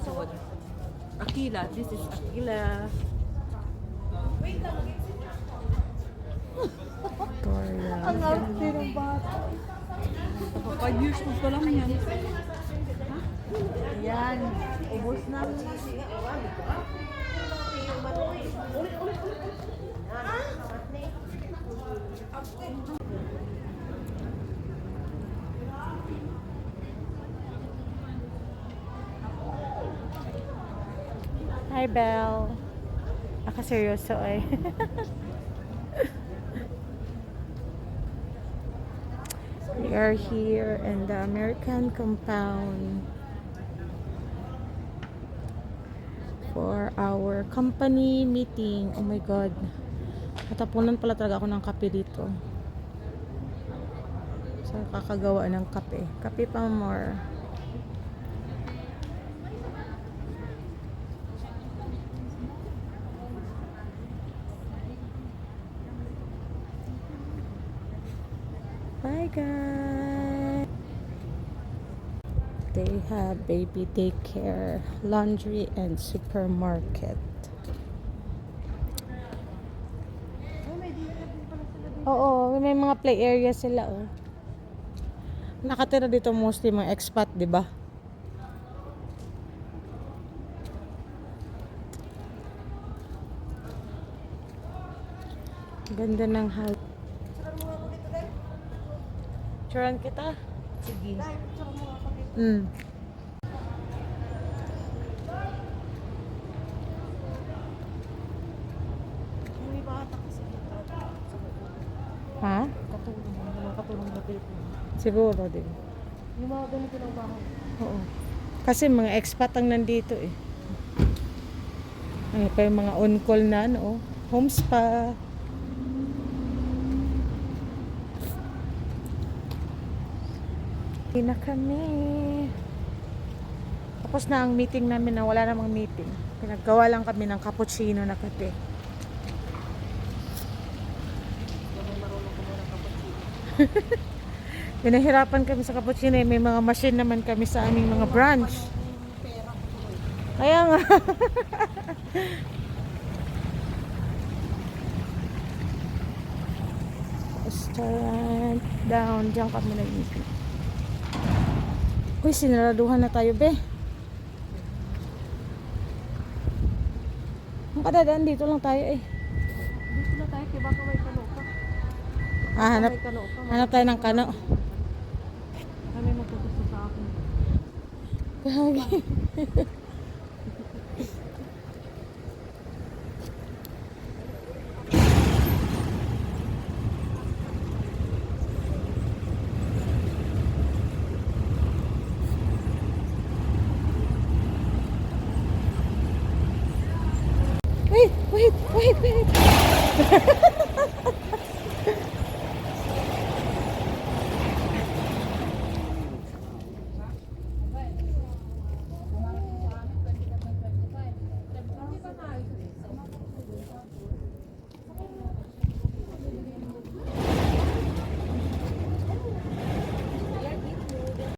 episode. Aquila. This is Aquila. Victoria. Ang arte ng bata. 5 years old pa lang yan. Ayan. Ubus na. Hi, Belle. Nakaseryoso eh. We are here in the American compound for our company meeting. Oh my God. Natapunan pala talaga ako ng kape dito. So, kakagawa ng kape. Kape pa more. Bye guys. They have baby daycare, laundry, and supermarket. Oo, may mga play area sila oh. Nakatira dito mostly mga expat, 'di ba? Ganda ng house. Turan kita? Sige. Ha? Katulong na Pilipino. Siguro din. Yung mga ganito ng bahay. Oo. Kasi mga expat ang nandito eh. Ano pa yung mga on-call na ano, home spa. Hindi na kami. Tapos na ang meeting namin na wala namang meeting. Pinaggawa lang kami ng cappuccino na kape. Pinahirapan kami sa cappuccino eh. May mga machine naman kami sa aming mga branch. Kaya nga. Restaurant down. Diyan kami nag-meeting. Uy, sinaraduhan na tayo, be. Ang padadaan dito lang tayo eh. Dito na tayo, kaya baka may kano ka. Hanap tayo ng kano. Kami matutusto sa akin. Wait.